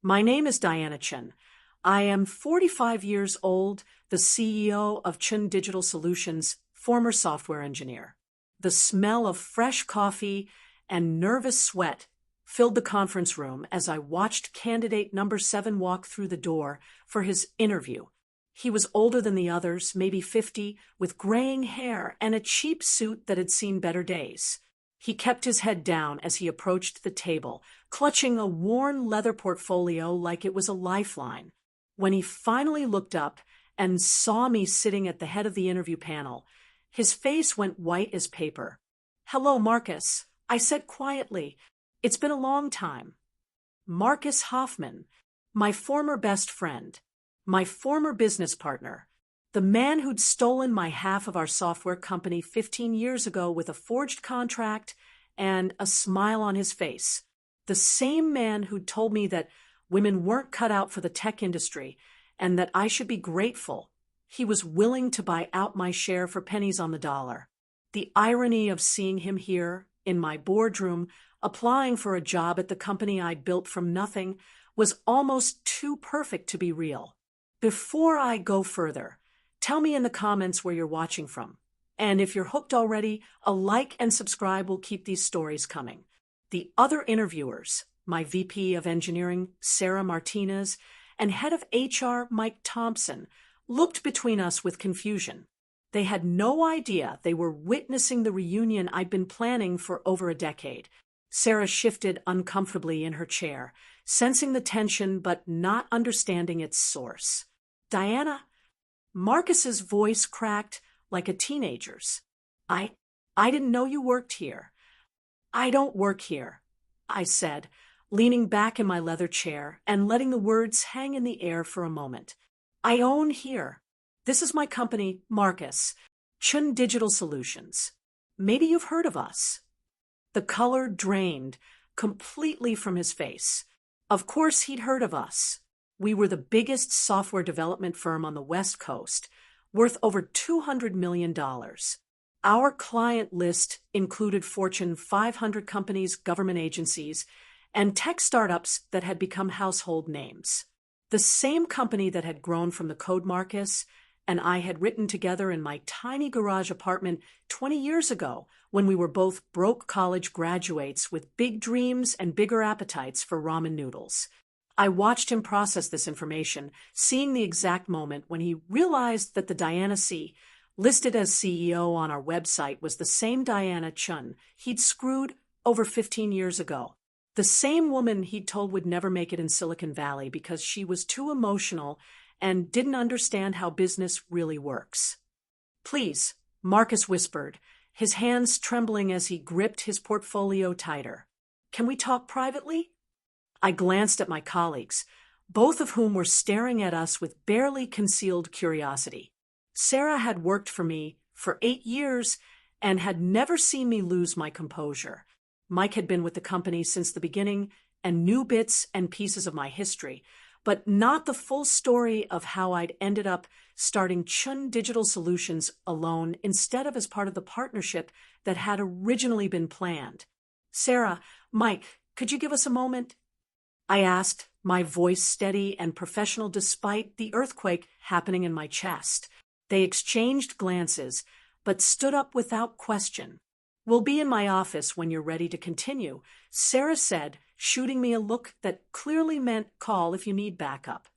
My name is Diana Chen. I am 45 years old, the CEO of Chen Digital Solutions, former software engineer. The smell of fresh coffee and nervous sweat filled the conference room as I watched candidate number 7 walk through the door for his interview. He was older than the others, maybe 50, with graying hair and a cheap suit that had seen better days. He kept his head down as he approached the table, clutching a worn leather portfolio like it was a lifeline. When he finally looked up and saw me sitting at the head of the interview panel, his face went white as paper. "Hello, Marcus," I said quietly. "It's been a long time." Marcus Hoffman, my former best friend, my former business partner, the man who'd stolen my half of our software company 15 years ago with a forged contract and a smile on his face. The same man who'd told me that women weren't cut out for the tech industry and that I should be grateful. He was willing to buy out my share for pennies on the dollar. The irony of seeing him here, in my boardroom, applying for a job at the company I'd built from nothing, was almost too perfect to be real. Before I go further, tell me in the comments where you're watching from. And if you're hooked already, a like and subscribe will keep these stories coming. The other interviewers, my VP of Engineering, Sarah Martinez, and Head of HR, Mike Thompson, looked between us with confusion. They had no idea they were witnessing the reunion I'd been planning for over a decade. Sarah shifted uncomfortably in her chair, sensing the tension but not understanding its source. "Diana?" Marcus's voice cracked like a teenager's. I didn't know you worked here." "I don't work here," I said, leaning back in my leather chair and letting the words hang in the air for a moment. "I own here. This is my company, Marcus, Chen Digital Solutions. Maybe you've heard of us." The color drained completely from his face. Of course he'd heard of us. We were the biggest software development firm on the West Coast, worth over $200 million. Our client list included Fortune 500 companies, government agencies, and tech startups that had become household names. The same company that had grown from the code Marcus and I had written together in my tiny garage apartment 20 years ago when we were both broke college graduates with big dreams and bigger appetites for ramen noodles. I watched him process this information, seeing the exact moment when he realized that the Diana C., listed as CEO on our website, was the same Diana Chen he'd screwed over 15 years ago. The same woman he'd told would never make it in Silicon Valley because she was too emotional and didn't understand how business really works. "Please," Marcus whispered, his hands trembling as he gripped his portfolio tighter. "Can we talk privately?" I glanced at my colleagues, both of whom were staring at us with barely concealed curiosity. Sarah had worked for me for 8 years and had never seen me lose my composure. Mike had been with the company since the beginning and knew bits and pieces of my history, but not the full story of how I'd ended up starting Chen Digital Solutions alone instead of as part of the partnership that had originally been planned. "Sarah, Mike, could you give us a moment?" I asked, my voice steady and professional despite the earthquake happening in my chest. They exchanged glances, but stood up without question. "We'll be in my office when you're ready to continue," Sarah said, shooting me a look that clearly meant call if you need backup.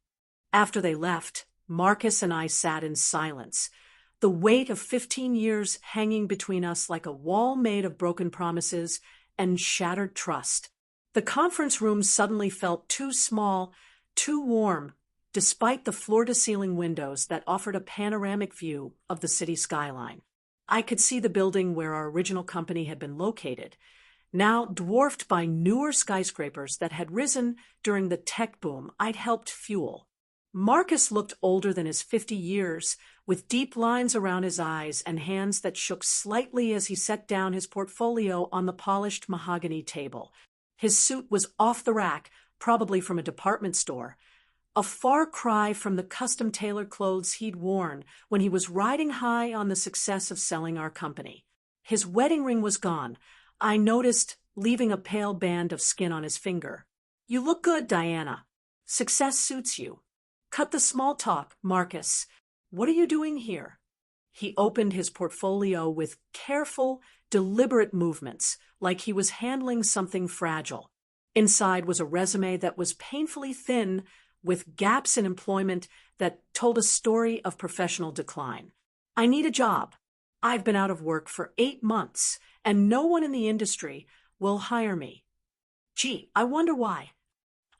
After they left, Marcus and I sat in silence, the weight of 15 years hanging between us like a wall made of broken promises and shattered trust. The conference room suddenly felt too small, too warm, despite the floor-to-ceiling windows that offered a panoramic view of the city skyline. I could see the building where our original company had been located, now dwarfed by newer skyscrapers that had risen during the tech boom I'd helped fuel. Marcus looked older than his 50 years, with deep lines around his eyes and hands that shook slightly as he set down his portfolio on the polished mahogany table. His suit was off the rack, probably from a department store, a far cry from the custom-tailored clothes he'd worn when he was riding high on the success of selling our company. His wedding ring was gone, I noticed, leaving a pale band of skin on his finger. "You look good, Diana," Success suits you. Cut the small talk, Marcus. What are you doing here? He opened his portfolio with careful, deliberate movements, like he was handling something fragile. Inside was a resume that was painfully thin, with gaps in employment that told a story of professional decline. I need a job. I've been out of work for 8 months, and no one in the industry will hire me. Gee, I wonder why.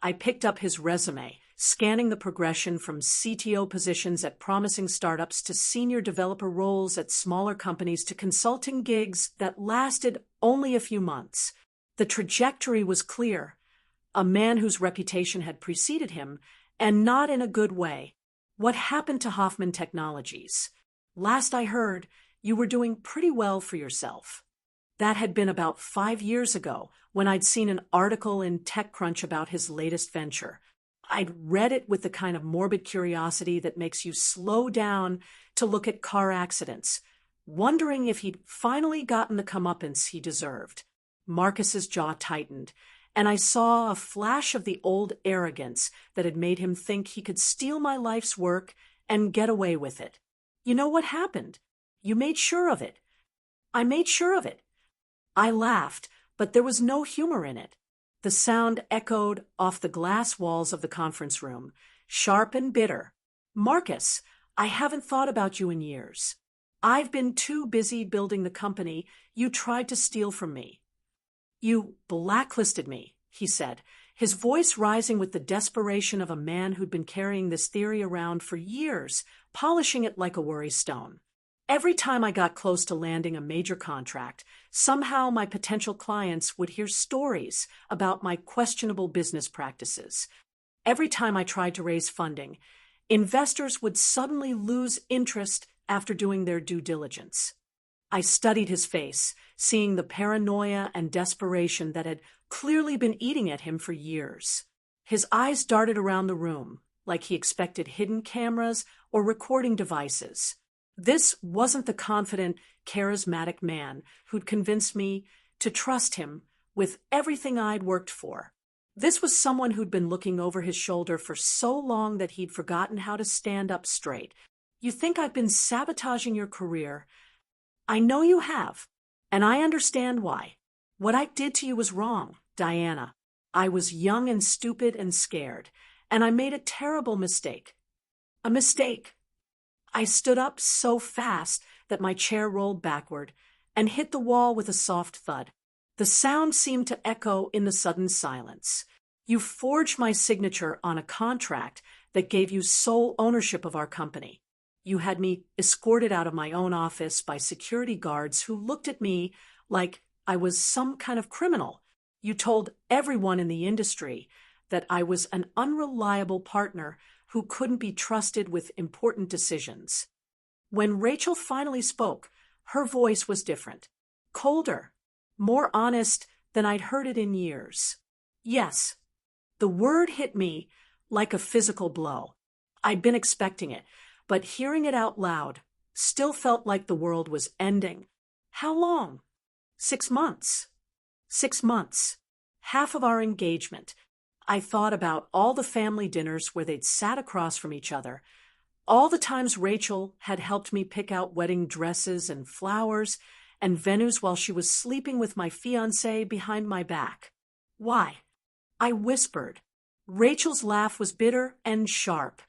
I picked up his resume, scanning the progression from CTO positions at promising startups to senior developer roles at smaller companies to consulting gigs that lasted only a few months. The trajectory was clear. A man whose reputation had preceded him, and not in a good way. What happened to Hoffman Technologies? Last I heard, you were doing pretty well for yourself. That had been about 5 years ago, when I'd seen an article in TechCrunch about his latest venture. I'd read it with the kind of morbid curiosity that makes you slow down to look at car accidents, wondering if he'd finally gotten the comeuppance he deserved. Marcus's jaw tightened, and I saw a flash of the old arrogance that had made him think he could steal my life's work and get away with it. You know what happened? You made sure of it. I made sure of it. I laughed, but there was no humor in it. The sound echoed off the glass walls of the conference room, sharp and bitter. Marcus, I haven't thought about you in years. I've been too busy building the company you tried to steal from me. You blacklisted me, he said, his voice rising with the desperation of a man who'd been carrying this theory around for years, polishing it like a worry stone. Every time I got close to landing a major contract, somehow my potential clients would hear stories about my questionable business practices. Every time I tried to raise funding, investors would suddenly lose interest after doing their due diligence. I studied his face, seeing the paranoia and desperation that had clearly been eating at him for years. His eyes darted around the room, like he expected hidden cameras or recording devices. This wasn't the confident, charismatic man who'd convinced me to trust him with everything I'd worked for. This was someone who'd been looking over his shoulder for so long that he'd forgotten how to stand up straight. You think I've been sabotaging your career? I know you have, and I understand why. What I did to you was wrong, Diana. I was young and stupid and scared, and I made a terrible mistake. A mistake. I stood up so fast that my chair rolled backward and hit the wall with a soft thud. The sound seemed to echo in the sudden silence. You forged my signature on a contract that gave you sole ownership of our company. You had me escorted out of my own office by security guards who looked at me like I was some kind of criminal. You told everyone in the industry that I was an unreliable partner who couldn't be trusted with important decisions. When Rachel finally spoke, her voice was different, colder, more honest than I'd heard it in years. Yes, the word hit me like a physical blow. I'd been expecting it, but hearing it out loud still felt like the world was ending. How long? 6 months. 6 months. Half of our engagement. I thought about all the family dinners where they'd sat across from each other, all the times Rachel had helped me pick out wedding dresses and flowers and venues while she was sleeping with my fiancé behind my back. Why? I whispered. Rachel's laugh was bitter and sharp.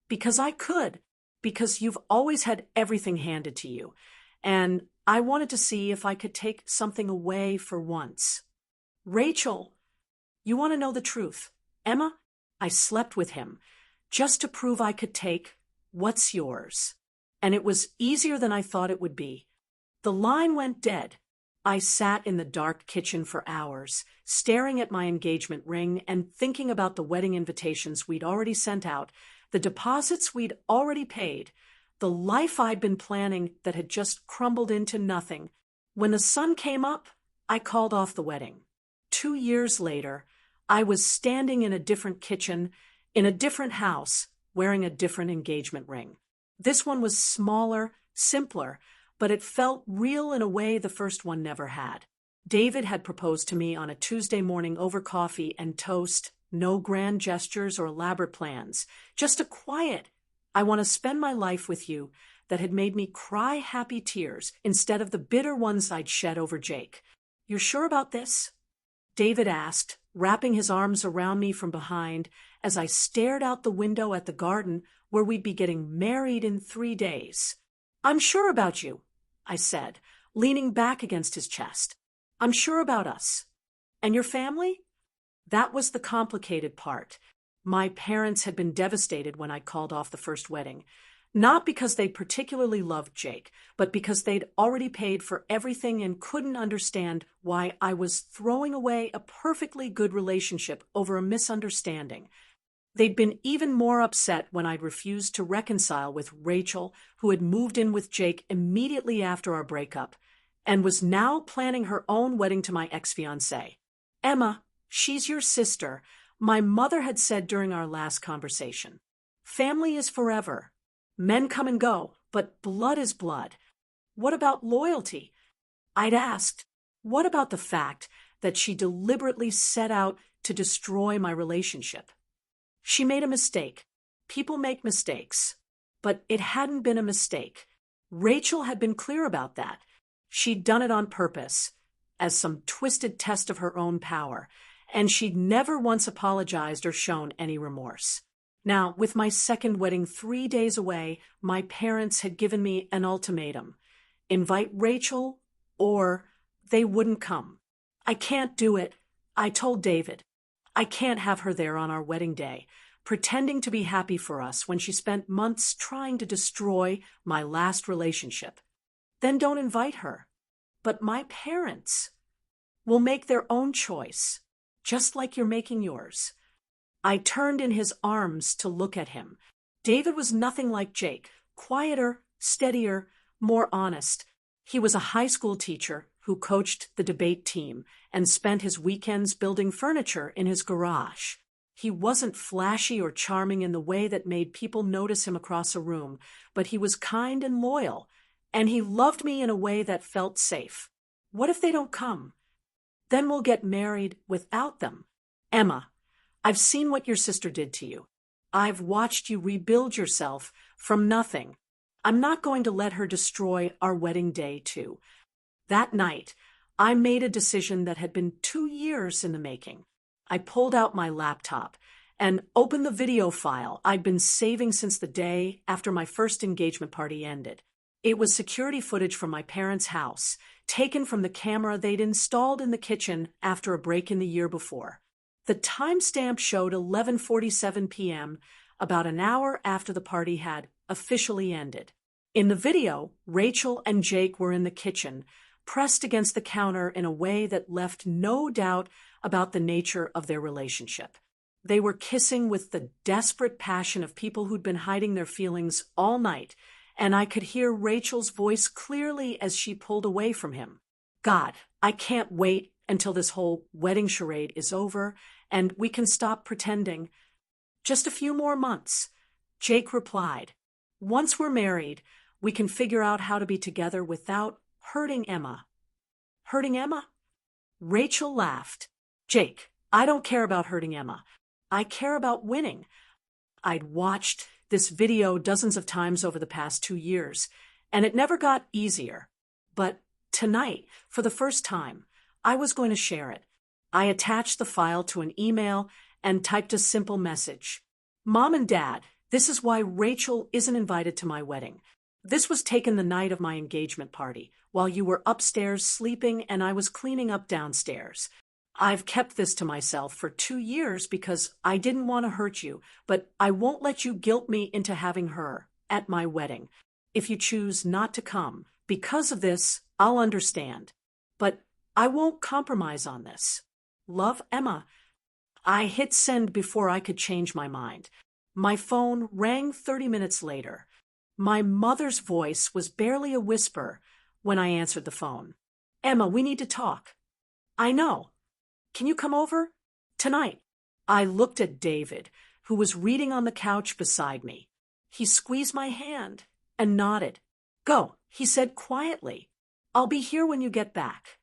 Because I could. Because you've always had everything handed to you. And I wanted to see if I could take something away for once. Rachel, you want to know the truth? Emma, I slept with him just to prove I could take what's yours. And it was easier than I thought it would be. The line went dead. I sat in the dark kitchen for hours, staring at my engagement ring and thinking about the wedding invitations we'd already sent out, the deposits we'd already paid, the life I'd been planning that had just crumbled into nothing. When the sun came up, I called off the wedding. 2 years later, I was standing in a different kitchen, in a different house, wearing a different engagement ring. This one was smaller, simpler, but it felt real in a way the first one never had. David had proposed to me on a Tuesday morning over coffee and toast, No grand gestures or elaborate plans. Just a quiet, I want to spend my life with you, that had made me cry happy tears instead of the bitter ones I'd shed over Jake. You're sure about this? David asked, wrapping his arms around me from behind as I stared out the window at the garden where we'd be getting married in 3 days. I'm sure about you, I said, leaning back against his chest. I'm sure about us. And your family? That was the complicated part. My parents had been devastated when I called off the first wedding. Not because they particularly loved Jake, but because they'd already paid for everything and couldn't understand why I was throwing away a perfectly good relationship over a misunderstanding. They'd been even more upset when I'd refused to reconcile with Rachel, who had moved in with Jake immediately after our breakup, and was now planning her own wedding to my ex-fiancé. Emma, she's your sister, my mother had said during our last conversation. Family is forever. Men come and go, but blood is blood. What about loyalty? I'd asked, what about the fact that she deliberately set out to destroy my relationship? She made a mistake. People make mistakes. But it hadn't been a mistake. Rachel had been clear about that. She'd done it on purpose, as some twisted test of her own power, and she'd never once apologized or shown any remorse. Now, with my second wedding 3 days away, my parents had given me an ultimatum. Invite Rachel, or they wouldn't come. I can't do it, I told David. I can't have her there on our wedding day, pretending to be happy for us when she spent months trying to destroy my last relationship. Then don't invite her. But my parents will make their own choice, just like you're making yours. I turned in his arms to look at him. David was nothing like Jake, quieter, steadier, more honest. He was a high school teacher who coached the debate team and spent his weekends building furniture in his garage. He wasn't flashy or charming in the way that made people notice him across a room, but he was kind and loyal, and he loved me in a way that felt safe. What if they don't come? Then we'll get married without them. Emma, I've seen what your sister did to you. I've watched you rebuild yourself from nothing. I'm not going to let her destroy our wedding day, too. That night, I made a decision that had been 2 years in the making. I pulled out my laptop and opened the video file I'd been saving since the day after my first engagement party ended. It was security footage from my parents' house, taken from the camera they'd installed in the kitchen after a break in the year before. The timestamp showed 11:47 p.m., about an hour after the party had officially ended. In the video, Rachel and Jake were in the kitchen, pressed against the counter in a way that left no doubt about the nature of their relationship. They were kissing with the desperate passion of people who'd been hiding their feelings all night, and I could hear Rachel's voice clearly as she pulled away from him. God, I can't wait until this whole wedding charade is over and we can stop pretending. Just a few more months. Jake replied, once we're married, we can figure out how to be together without hurting Emma. Hurting Emma? Rachel laughed. Jake, I don't care about hurting Emma. I care about winning. I'd watched this video dozens of times over the past 2 years, and it never got easier. But tonight, for the first time, I was going to share it. I attached the file to an email and typed a simple message. Mom and Dad, this is why Rachel isn't invited to my wedding. This was taken the night of my engagement party, while you were upstairs sleeping and I was cleaning up downstairs. I've kept this to myself for 2 years because I didn't want to hurt you, but I won't let you guilt me into having her at my wedding. If you choose not to come because of this, I'll understand. But I won't compromise on this. Love, Emma. I hit send before I could change my mind. My phone rang 30 minutes later. My mother's voice was barely a whisper when I answered the phone. Emma, we need to talk. I know. Can you come over? Tonight. I looked at David, who was reading on the couch beside me. He squeezed my hand and nodded. Go, he said quietly. I'll be here when you get back.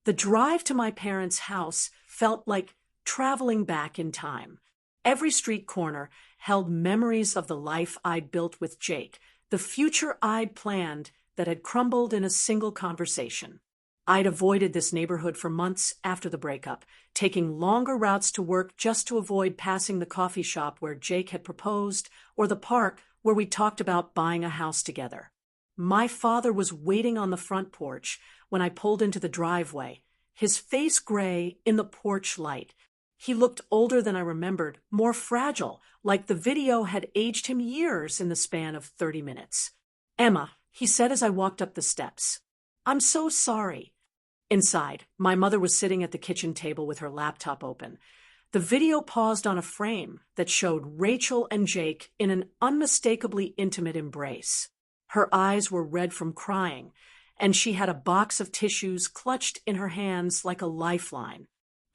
The drive to my parents' house felt like traveling back in time. Every street corner held memories of the life I'd built with Jake, the future I'd planned that had crumbled in a single conversation. I'd avoided this neighborhood for months after the breakup, taking longer routes to work just to avoid passing the coffee shop where Jake had proposed or the park where we talked about buying a house together. My father was waiting on the front porch when I pulled into the driveway, his face gray in the porch light. He looked older than I remembered, more fragile, like the video had aged him years in the span of 30 minutes. "Emma," he said as I walked up the steps. "I'm so sorry." Inside, my mother was sitting at the kitchen table with her laptop open. The video paused on a frame that showed Rachel and Jake in an unmistakably intimate embrace. Her eyes were red from crying, and she had a box of tissues clutched in her hands like a lifeline.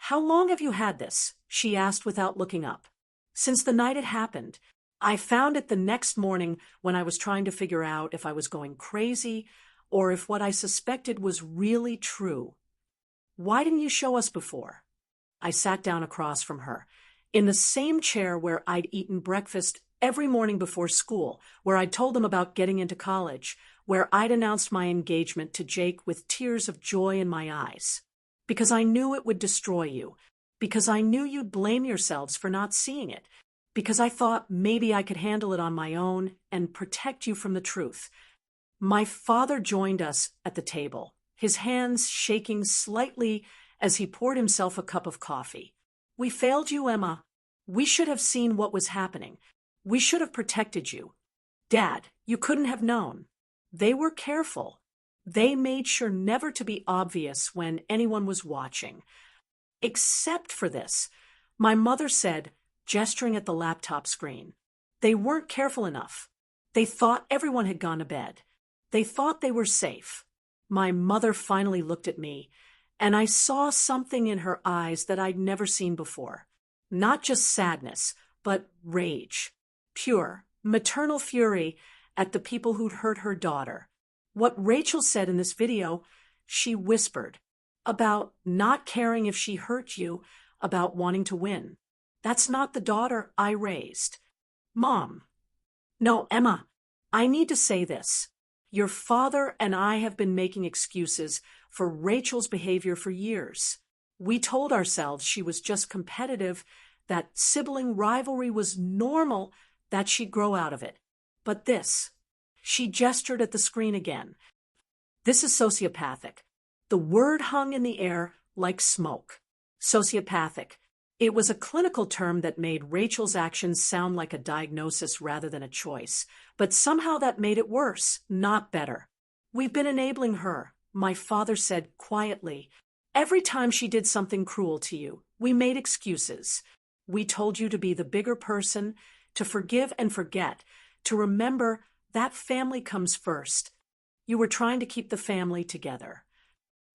"How long have you had this?" she asked without looking up. "Since the night it happened. I found it the next morning when I was trying to figure out if I was going crazy or if what I suspected was really true." "Why didn't you show us before?" I sat down across from her, in the same chair where I'd eaten breakfast every morning before school, where I'd told them about getting into college, where I'd announced my engagement to Jake with tears of joy in my eyes. "Because I knew it would destroy you. Because I knew you'd blame yourselves for not seeing it. Because I thought maybe I could handle it on my own and protect you from the truth." My father joined us at the table, his hands shaking slightly as he poured himself a cup of coffee. "We failed you, Emma. We should have seen what was happening. We should have protected you. Dad, you couldn't have known. They were careful. They made sure never to be obvious when anyone was watching. Except for this," my mother said, gesturing at the laptop screen. "They weren't careful enough. They thought everyone had gone to bed. They thought they were safe." My mother finally looked at me, and I saw something in her eyes that I'd never seen before. Not just sadness, but rage. Pure, maternal fury at the people who'd hurt her daughter. What Rachel said in this video, she whispered, about not caring if she hurt you, about wanting to win. That's not the daughter I raised. Mom. No, Emma, I need to say this. Your father and I have been making excuses for Rachel's behavior for years. We told ourselves she was just competitive, that sibling rivalry was normal, that she'd grow out of it. But this, she gestured at the screen again. This is sociopathic. The word hung in the air like smoke. Sociopathic. It was a clinical term that made Rachel's actions sound like a diagnosis rather than a choice, but somehow that made it worse, not better. We've been enabling her, my father said quietly. Every time she did something cruel to you, we made excuses. We told you to be the bigger person, to forgive and forget, to remember that family comes first. You were trying to keep the family together.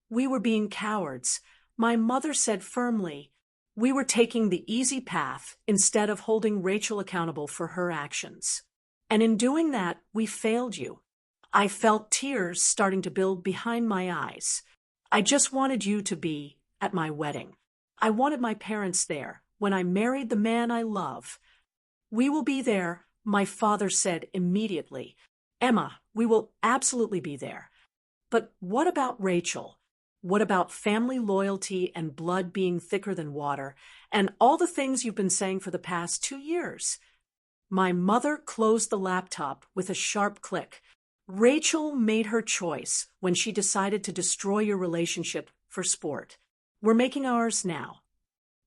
We were being cowards. My mother said firmly, we were taking the easy path instead of holding Rachel accountable for her actions. And in doing that, we failed you. I felt tears starting to build behind my eyes. I just wanted you to be at my wedding. I wanted my parents there when I married the man I love. We will be there, my father said immediately. Emma, we will absolutely be there. But what about Rachel? What about family loyalty and blood being thicker than water, and all the things you've been saying for the past 2 years? My mother closed the laptop with a sharp click. Rachel made her choice when she decided to destroy your relationship for sport. We're making ours now.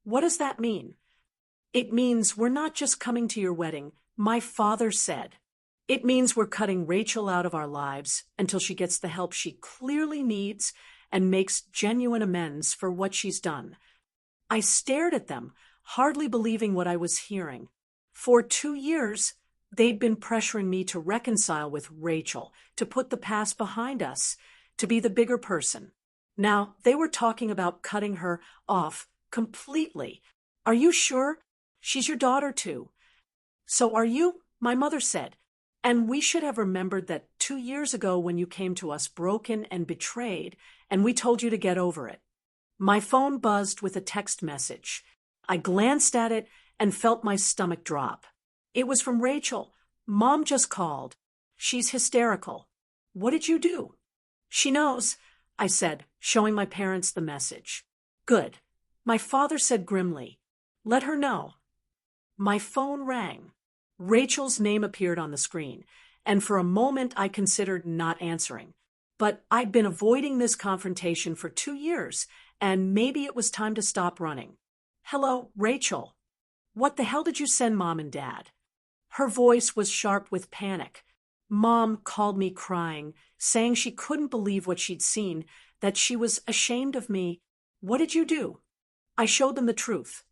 What does that mean? It means we're not just coming to your wedding, my father said. It means we're cutting Rachel out of our lives until she gets the help she clearly needs and makes genuine amends for what she's done. I stared at them, hardly believing what I was hearing. For 2 years, they'd been pressuring me to reconcile with Rachel, to put the past behind us, to be the bigger person. Now, they were talking about cutting her off completely. Are you sure? She's your daughter, too. So are you? My mother said. And we should have remembered that 2 years ago when you came to us broken and betrayed, and we told you to get over it. My phone buzzed with a text message. I glanced at it and felt my stomach drop. It was from Rachel. Mom just called. She's hysterical. What did you do? She knows, I said, showing my parents the message. Good. My father said grimly. Let her know. My phone rang. Rachel's name appeared on the screen, and for a moment I considered not answering. But I'd been avoiding this confrontation for 2 years, and maybe it was time to stop running. Hello, Rachel. What the hell did you send Mom and Dad? Her voice was sharp with panic. Mom called me crying, saying she couldn't believe what she'd seen, that she was ashamed of me. What did you do? I showed them the truth.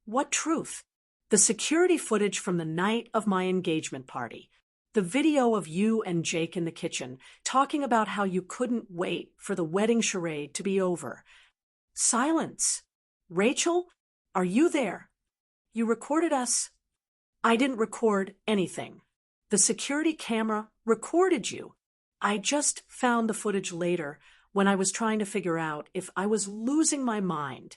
What truth? The security footage from the night of my engagement party. The video of you and Jake in the kitchen, talking about how you couldn't wait for the wedding charade to be over. Silence. Rachel, are you there? You recorded us. I didn't record anything. The security camera recorded you. I just found the footage later when I was trying to figure out if I was losing my mind.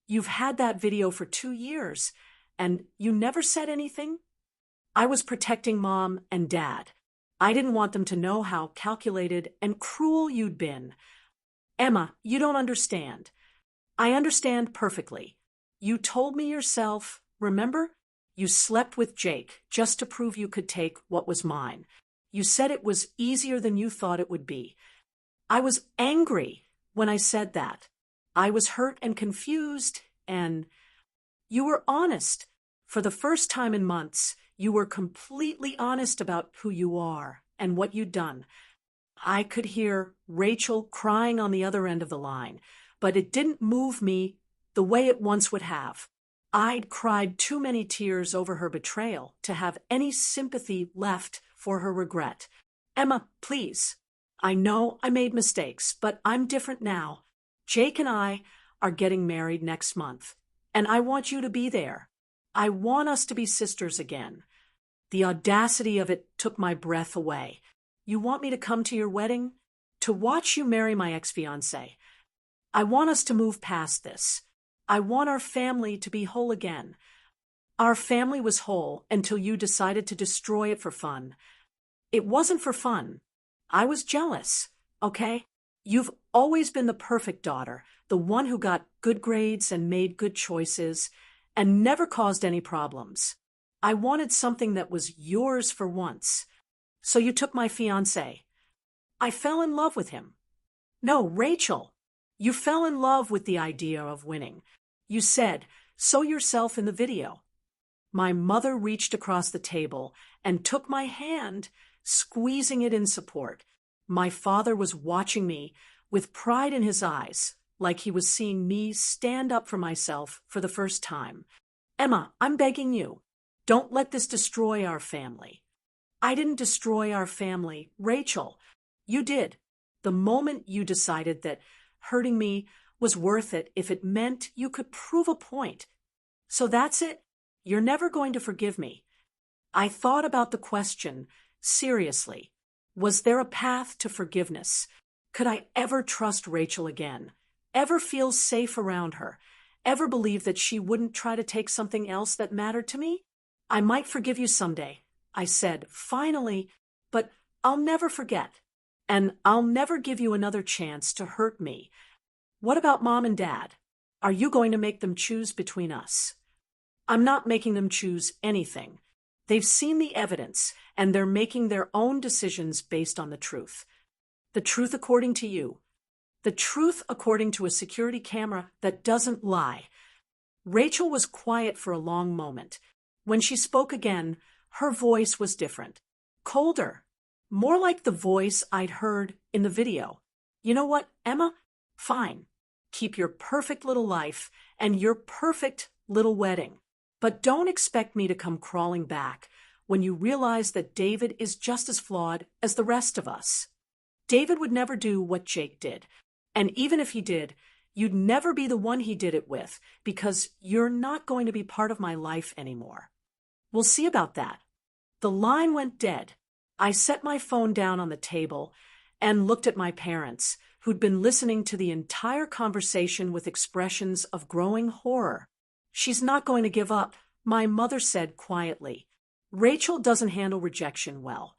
You've had that video for 2 years, and you never said anything? I was protecting Mom and Dad. I didn't want them to know how calculated and cruel you'd been. Emma, you don't understand. I understand perfectly. You told me yourself, remember? You slept with Jake just to prove you could take what was mine. You said it was easier than you thought it would be. I was angry when I said that. I was hurt and confused, and you were honest. For the first time in months, you were completely honest about who you are and what you'd done. I could hear Rachel crying on the other end of the line, but it didn't move me the way it once would have. I'd cried too many tears over her betrayal to have any sympathy left for her regret. Emma, please. I know I made mistakes, but I'm different now. Jake and I are getting married next month, and I want you to be there. I want us to be sisters again. The audacity of it took my breath away. You want me to come to your wedding? To watch you marry my ex-fiancé? I want us to move past this. I want our family to be whole again. Our family was whole until you decided to destroy it for fun. It wasn't for fun. I was jealous, okay? You've always been the perfect daughter, the one who got good grades and made good choices, and never caused any problems. I wanted something that was yours for once. So you took my fiancé. I fell in love with him. No, Rachel. You fell in love with the idea of winning. You said so yourself in the video. My mother reached across the table and took my hand, squeezing it in support. My father was watching me with pride in his eyes, like he was seeing me stand up for myself for the first time. Emma, I'm begging you, don't let this destroy our family. I didn't destroy our family, Rachel. You did. The moment you decided that hurting me was worth it if it meant you could prove a point. So that's it. You're never going to forgive me. I thought about the question seriously. Was there a path to forgiveness? Could I ever trust Rachel again? Ever feel safe around her? Ever believe that she wouldn't try to take something else that mattered to me? I might forgive you someday, I said, finally, but I'll never forget. And I'll never give you another chance to hurt me. What about Mom and Dad? Are you going to make them choose between us? I'm not making them choose anything. They've seen the evidence, and they're making their own decisions based on the truth. The truth according to you. The truth according to a security camera that doesn't lie. Rachel was quiet for a long moment. When she spoke again, her voice was different. Colder. More like the voice I'd heard in the video. You know what, Emma? Fine. Keep your perfect little life and your perfect little wedding. But don't expect me to come crawling back when you realize that David is just as flawed as the rest of us. David would never do what Jake did. And even if he did, you'd never be the one he did it with because you're not going to be part of my life anymore. We'll see about that. The line went dead. I set my phone down on the table and looked at my parents, who'd been listening to the entire conversation with expressions of growing horror. She's not going to give up, my mother said quietly. Rachel doesn't handle rejection well.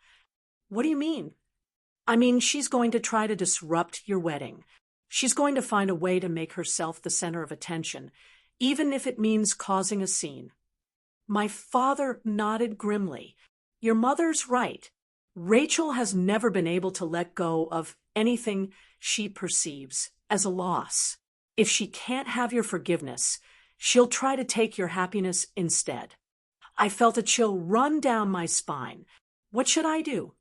What do you mean? I mean, she's going to try to disrupt your wedding. She's going to find a way to make herself the center of attention, even if it means causing a scene. My father nodded grimly. Your mother's right. Rachel has never been able to let go of anything she perceives as a loss. If she can't have your forgiveness, she'll try to take your happiness instead. I felt a chill run down my spine. What should I do?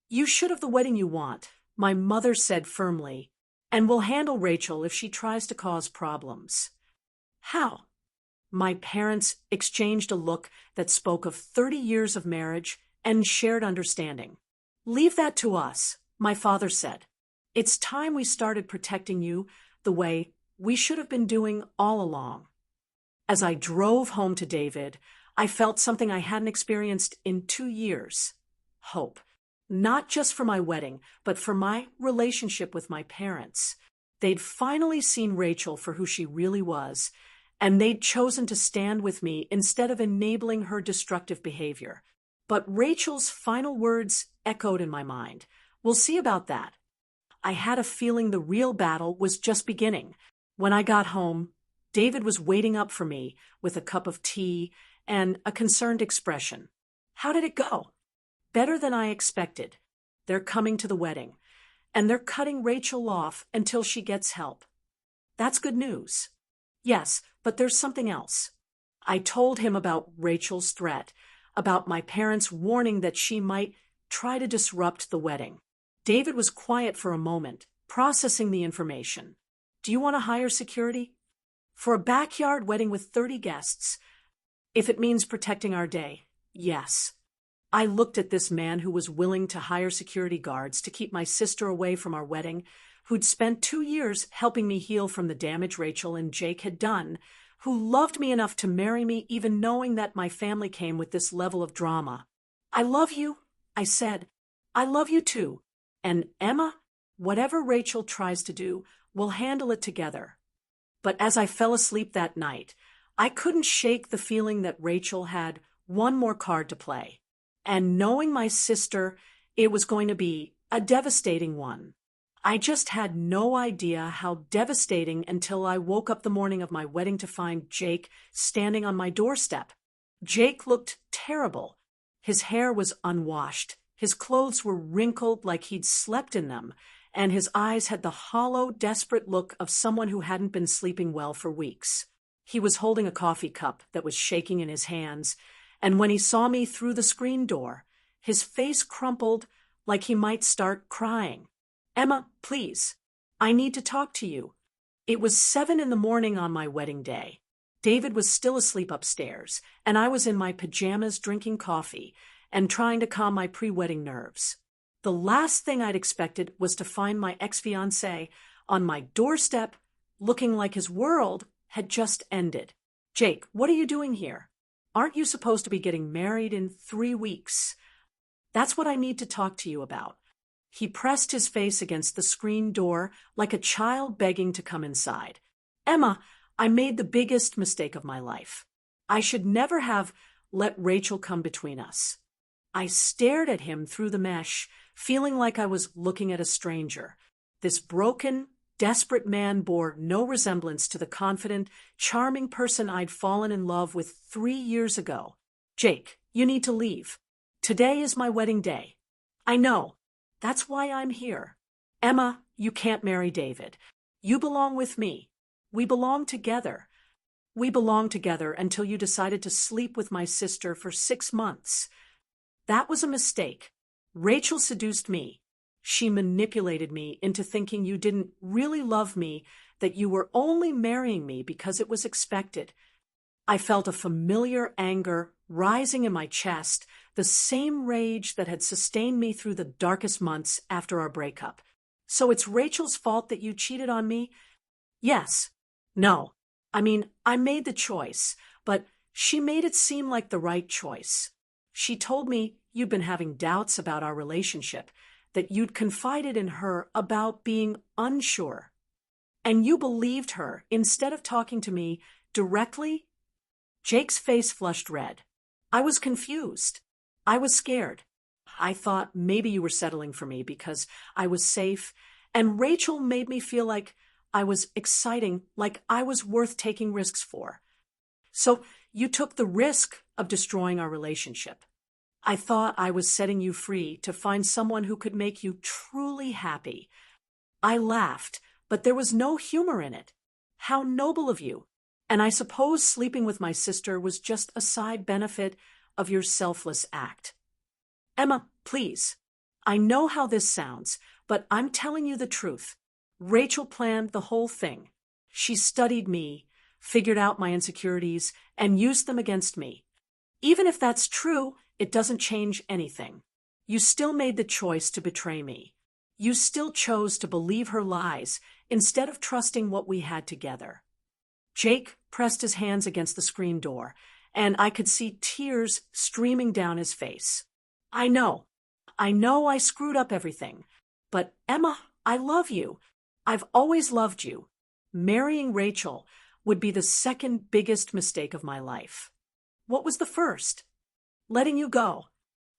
You should have the wedding you want, my mother said firmly, and we'll handle Rachel if she tries to cause problems. How? My parents exchanged a look that spoke of 30 years of marriage and shared understanding. Leave that to us, my father said. It's time we started protecting you the way we should have been doing all along. As I drove home to David, I felt something I hadn't experienced in 2 years. Hope. Not just for my wedding, but for my relationship with my parents. They'd finally seen Rachel for who she really was, and they'd chosen to stand with me instead of enabling her destructive behavior. But Rachel's final words echoed in my mind. We'll see about that. I had a feeling the real battle was just beginning. When I got home, David was waiting up for me with a cup of tea and a concerned expression. How did it go? Better than I expected. They're coming to the wedding, and they're cutting Rachel off until she gets help. That's good news. Yes, but there's something else. I told him about Rachel's threat, about my parents' warning that she might try to disrupt the wedding. David was quiet for a moment, processing the information. Do you want to hire security? For a backyard wedding with 30 guests, if it means protecting our day, yes. I looked at this man who was willing to hire security guards to keep my sister away from our wedding, who'd spent 2 years helping me heal from the damage Rachel and Jake had done, who loved me enough to marry me even knowing that my family came with this level of drama. I love you, I said. I love you too. And Emma, whatever Rachel tries to do, we'll handle it together. But as I fell asleep that night, I couldn't shake the feeling that Rachel had one more card to play. And knowing my sister, it was going to be a devastating one. I just had no idea how devastating until I woke up the morning of my wedding to find Jake standing on my doorstep. Jake looked terrible. His hair was unwashed, his clothes were wrinkled like he'd slept in them, and his eyes had the hollow, desperate look of someone who hadn't been sleeping well for weeks. He was holding a coffee cup that was shaking in his hands, and when he saw me through the screen door, his face crumpled like he might start crying. Emma, please, I need to talk to you. It was 7 a.m. on my wedding day. David was still asleep upstairs, and I was in my pajamas drinking coffee and trying to calm my pre-wedding nerves. The last thing I'd expected was to find my ex-fiancé on my doorstep, looking like his world had just ended. Jake, what are you doing here? Aren't you supposed to be getting married in 3 weeks? That's what I need to talk to you about. He pressed his face against the screen door like a child begging to come inside. Emma, I made the biggest mistake of my life. I should never have let Rachel come between us. I stared at him through the mesh, feeling like I was looking at a stranger. This broken, desperate man bore no resemblance to the confident, charming person I'd fallen in love with 3 years ago. Jake, you need to leave. Today is my wedding day. I know. That's why I'm here. Emma, you can't marry David. You belong with me. We belong together. We belonged together until you decided to sleep with my sister for 6 months. That was a mistake. Rachel seduced me. She manipulated me into thinking you didn't really love me, that you were only marrying me because it was expected. I felt a familiar anger rising in my chest, the same rage that had sustained me through the darkest months after our breakup. So it's Rachel's fault that you cheated on me? Yes. No. I mean, I made the choice, but she made it seem like the right choice. She told me you'd been having doubts about our relationship, that you'd confided in her about being unsure. And you believed her instead of talking to me directly Jake's face flushed red. I was confused. I was scared. I thought maybe you were settling for me because I was safe, and Rachel made me feel like I was exciting, like I was worth taking risks for. So you took the risk of destroying our relationship. I thought I was setting you free to find someone who could make you truly happy. I laughed, but there was no humor in it. How noble of you. And I suppose sleeping with my sister was just a side benefit of your selfless act. Emma, please. I know how this sounds, but I'm telling you the truth. Rachel planned the whole thing. She studied me, figured out my insecurities, and used them against me. Even if that's true, it doesn't change anything. You still made the choice to betray me. You still chose to believe her lies instead of trusting what we had together. Jake pressed his hands against the screen door, and I could see tears streaming down his face. I know I screwed up everything. But Emma, I love you. I've always loved you. Marrying Rachel would be the second biggest mistake of my life. What was the first? Letting you go.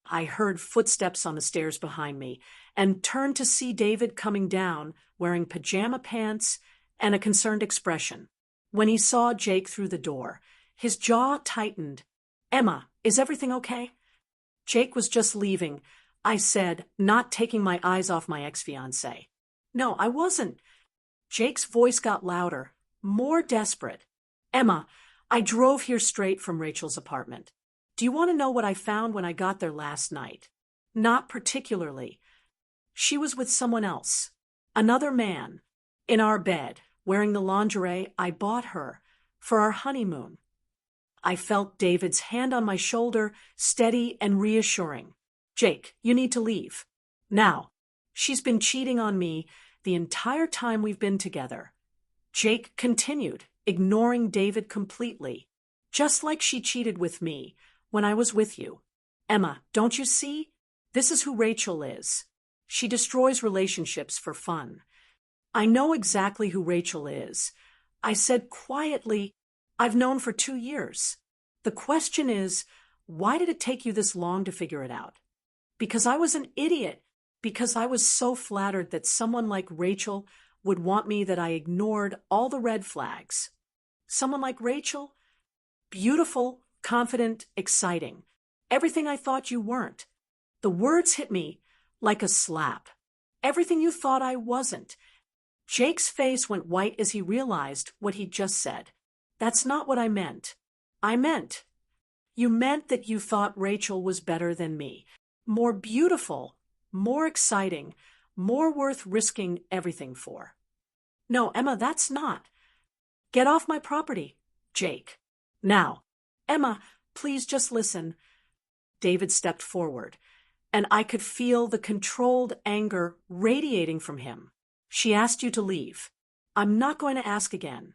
I heard footsteps on the stairs behind me and turned to see David coming down wearing pajama pants and a concerned expression. When he saw Jake through the door, his jaw tightened. Emma, is everything okay? Jake was just leaving, I said, not taking my eyes off my ex-fiancé. No, I wasn't. Jake's voice got louder, more desperate. Emma, I drove here straight from Rachel's apartment. Do you want to know what I found when I got there last night? Not particularly. She was with someone else. Another man. In our bed, wearing the lingerie I bought her for our honeymoon. I felt David's hand on my shoulder, steady and reassuring. Jake, you need to leave. Now. She's been cheating on me the entire time we've been together. Jake continued, ignoring David completely, just like she cheated with me when I was with you. Emma, don't you see? This is who Rachel is. She destroys relationships for fun. I know exactly who Rachel is. I said quietly, I've known for 2 years. The question is, why did it take you this long to figure it out? Because I was an idiot. Because I was so flattered that someone like Rachel would want me that I ignored all the red flags. Someone like Rachel? Beautiful, confident, exciting. Everything I thought you weren't. The words hit me like a slap. Everything you thought I wasn't. Jake's face went white as he realized what he'd just said. That's not what I meant. You meant that you thought Rachel was better than me. More beautiful, more exciting, more worth risking everything for. No, Emma, that's not. Get off my property, Jake. Now. Emma, please just listen. David stepped forward, and I could feel the controlled anger radiating from him. She asked you to leave. I'm not going to ask again.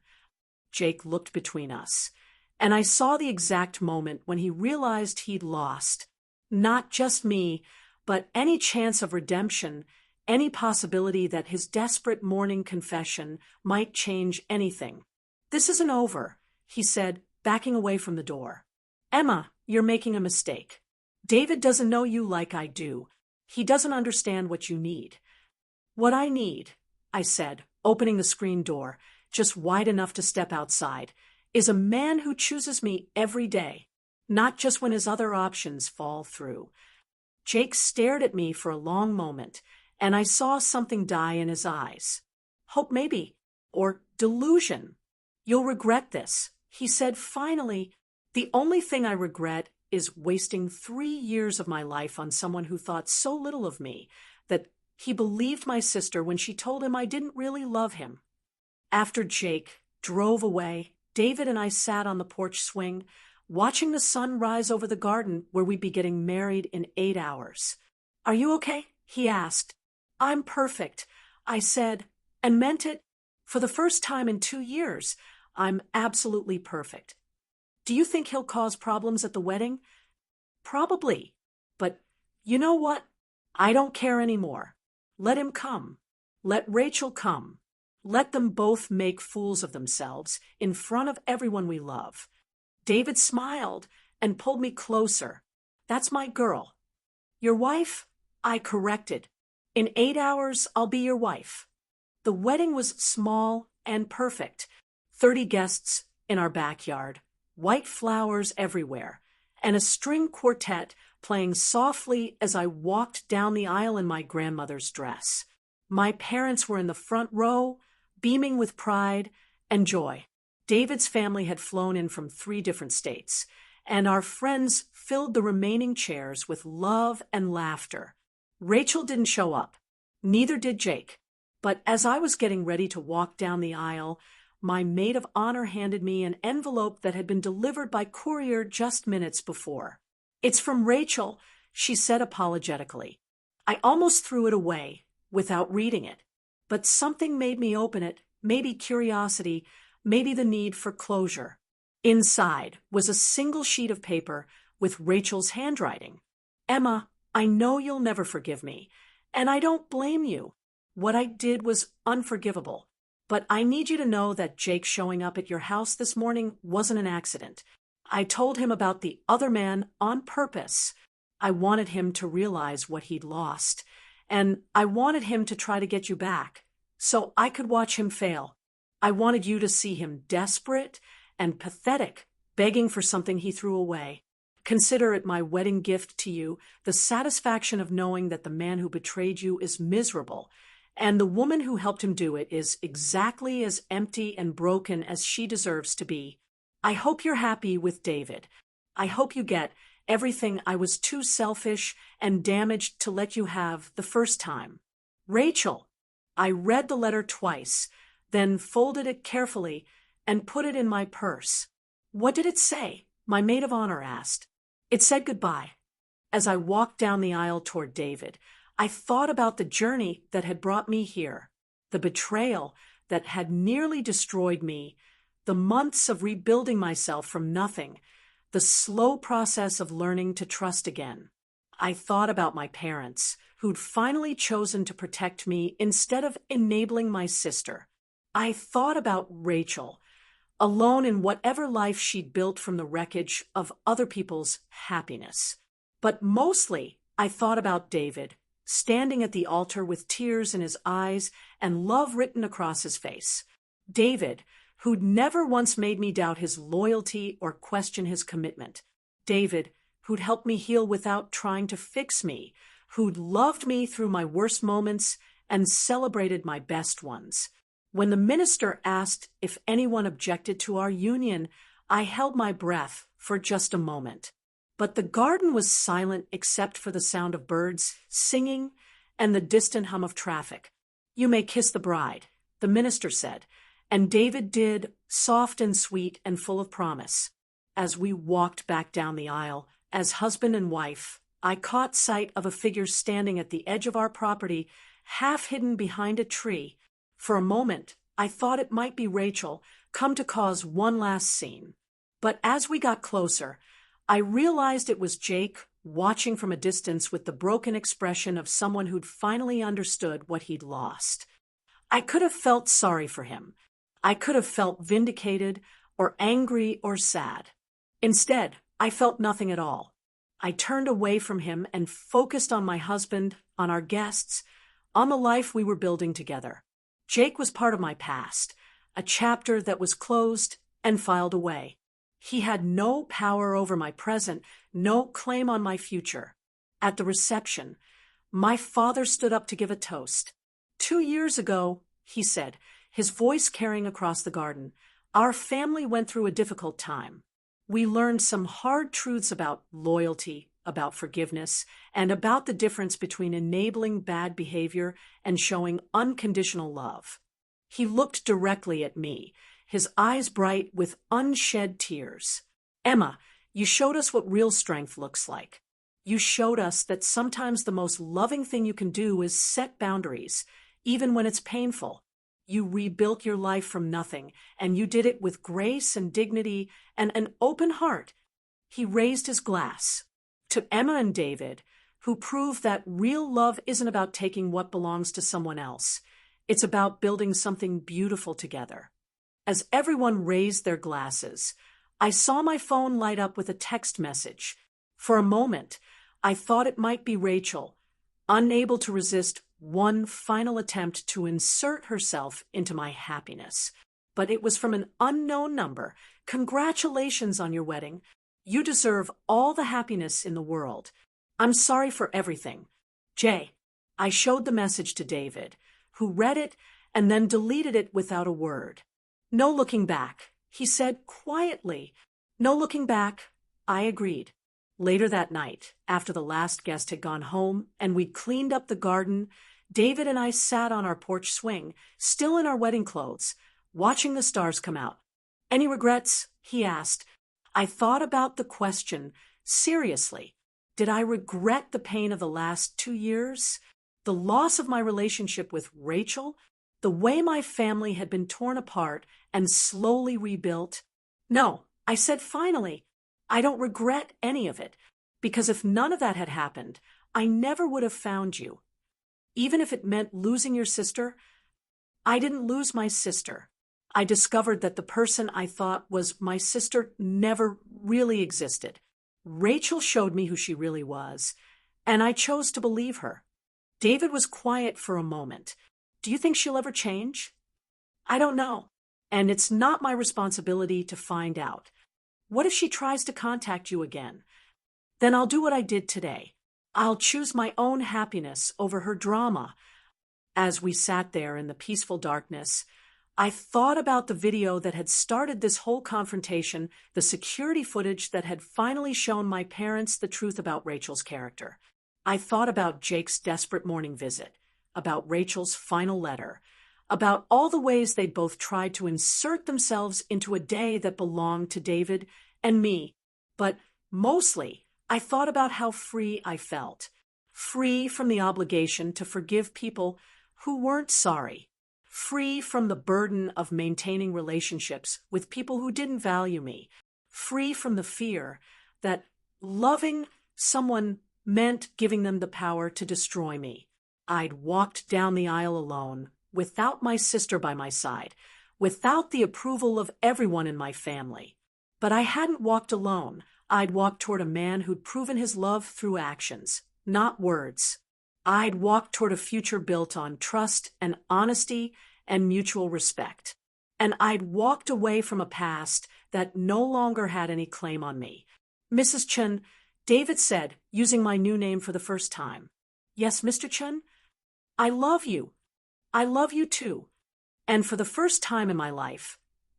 Jake looked between us, and I saw the exact moment when he realized he'd lost. Not just me, but any chance of redemption, any possibility that his desperate morning confession might change anything. This isn't over, he said, backing away from the door. Emma, you're making a mistake. David doesn't know you like I do. He doesn't understand what you need. What I need, I said, opening the screen door, just wide enough to step outside, is a man who chooses me every day, not just when his other options fall through. Jake stared at me for a long moment, and I saw something die in his eyes. Hope maybe, or delusion. You'll regret this, he said finally. The only thing I regret is wasting 3 years of my life on someone who thought so little of me that he believed my sister when she told him I didn't really love him. After Jake drove away, David and I sat on the porch swing, watching the sun rise over the garden where we'd be getting married in 8 hours. Are you okay? He asked. I'm perfect, I said, and meant it. For the first time in 2 years, I'm absolutely perfect. Do you think he'll cause problems at the wedding? Probably. But you know what? I don't care anymore. Let him come. Let Rachel come. Let them both make fools of themselves in front of everyone we love. David smiled and pulled me closer. That's my girl. Your wife? I corrected. In 8 hours, I'll be your wife. The wedding was small and perfect. 30 guests in our backyard, white flowers everywhere, and a string quartet playing softly as I walked down the aisle in my grandmother's dress. My parents were in the front row, beaming with pride and joy. David's family had flown in from 3 different states, and our friends filled the remaining chairs with love and laughter. Rachel didn't show up. Neither did Jake. But as I was getting ready to walk down the aisle, my maid of honor handed me an envelope that had been delivered by courier just minutes before. It's from Rachel, she said apologetically. I almost threw it away without reading it, but something made me open it, maybe curiosity, maybe the need for closure. Inside was a single sheet of paper with Rachel's handwriting. Emma, I know you'll never forgive me, and I don't blame you. What I did was unforgivable. But I need you to know that Jake showing up at your house this morning wasn't an accident. I told him about the other man on purpose. I wanted him to realize what he'd lost, and I wanted him to try to get you back, so I could watch him fail. I wanted you to see him desperate and pathetic, begging for something he threw away. Consider it my wedding gift to you, the satisfaction of knowing that the man who betrayed you is miserable, and the woman who helped him do it is exactly as empty and broken as she deserves to be. I hope you're happy with David. I hope you get everything I was too selfish and damaged to let you have the first time. Rachel. I read the letter twice, then folded it carefully and put it in my purse. What did it say? My maid of honor asked. It said goodbye. As I walked down the aisle toward David, I thought about the journey that had brought me here, the betrayal that had nearly destroyed me, the months of rebuilding myself from nothing, the slow process of learning to trust again. I thought about my parents, who'd finally chosen to protect me instead of enabling my sister. I thought about Rachel, alone in whatever life she'd built from the wreckage of other people's happiness. But mostly, I thought about David, standing at the altar with tears in his eyes and love written across his face. David, who'd never once made me doubt his loyalty or question his commitment. David, who'd helped me heal without trying to fix me, who'd loved me through my worst moments and celebrated my best ones. When the minister asked if anyone objected to our union, I held my breath for just a moment. But the garden was silent except for the sound of birds singing and the distant hum of traffic. You may kiss the bride, the minister said, and David did, soft and sweet and full of promise. As we walked back down the aisle, as husband and wife, I caught sight of a figure standing at the edge of our property, half hidden behind a tree. For a moment, I thought it might be Rachel, come to cause one last scene. But as we got closer, I realized it was Jake, watching from a distance with the broken expression of someone who'd finally understood what he'd lost. I could have felt sorry for him. I could have felt vindicated or angry or sad. Instead, I felt nothing at all. I turned away from him and focused on my husband, on our guests, on the life we were building together. Jake was part of my past, a chapter that was closed and filed away. He had no power over my present, no claim on my future. At the reception, my father stood up to give a toast. 2 years ago, he said, his voice carrying across the garden, our family went through a difficult time. We learned some hard truths about loyalty, about forgiveness, and about the difference between enabling bad behavior and showing unconditional love. He looked directly at me, his eyes bright with unshed tears. Emma, you showed us what real strength looks like. You showed us that sometimes the most loving thing you can do is set boundaries, even when it's painful. You rebuilt your life from nothing, and you did it with grace and dignity and an open heart. He raised his glass. To Emma and David, who proved that real love isn't about taking what belongs to someone else. It's about building something beautiful together. As everyone raised their glasses, I saw my phone light up with a text message. For a moment, I thought it might be Rachel, unable to resist one final attempt to insert herself into my happiness. But it was from an unknown number. Congratulations on your wedding. You deserve all the happiness in the world. I'm sorry for everything. Jay. I showed the message to David, who read it and then deleted it without a word. No looking back, he said quietly. No looking back, I agreed. Later that night, after the last guest had gone home and we'd cleaned up the garden, David and I sat on our porch swing, still in our wedding clothes, watching the stars come out. Any regrets? He asked. I thought about the question seriously. Did I regret the pain of the last 2 years? The loss of my relationship with Rachel? The way my family had been torn apart and slowly rebuilt? No, I said finally, I don't regret any of it, because if none of that had happened, I never would have found you. Even if it meant losing your sister, I didn't lose my sister. I discovered that the person I thought was my sister never really existed. Rachel showed me who she really was, and I chose to believe her. David was quiet for a moment. Do you think she'll ever change? I don't know, and it's not my responsibility to find out. What if she tries to contact you again? Then I'll do what I did today. I'll choose my own happiness over her drama. As we sat there in the peaceful darkness, I thought about the video that had started this whole confrontation, the security footage that had finally shown my parents the truth about Rachel's character. I thought about Jake's desperate morning visit, about Rachel's final letter, about all the ways they'd both tried to insert themselves into a day that belonged to David and me. But mostly, I thought about how free I felt. Free from the obligation to forgive people who weren't sorry. Free from the burden of maintaining relationships with people who didn't value me. Free from the fear that loving someone meant giving them the power to destroy me. I'd walked down the aisle alone, without my sister by my side, without the approval of everyone in my family. But I hadn't walked alone. I'd walked toward a man who'd proven his love through actions, not words. I'd walked toward a future built on trust and honesty and mutual respect. And I'd walked away from a past that no longer had any claim on me. Mrs. Chen, David said, using my new name for the first time. Yes, Mr. Chen? I love you. I love you too. And for the first time in my life,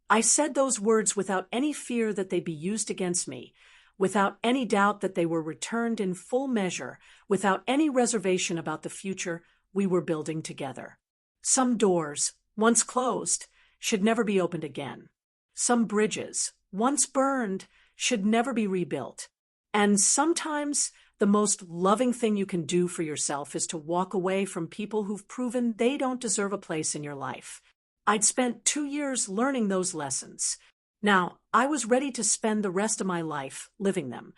I said those words without any fear that they'd be used against me, without any doubt that they were returned in full measure, without any reservation about the future we were building together. Some doors, once closed, should never be opened again. Some bridges, once burned, should never be rebuilt. And sometimes the most loving thing you can do for yourself is to walk away from people who've proven they don't deserve a place in your life. I'd spent 2 years learning those lessons. Now, I was ready to spend the rest of my life living them.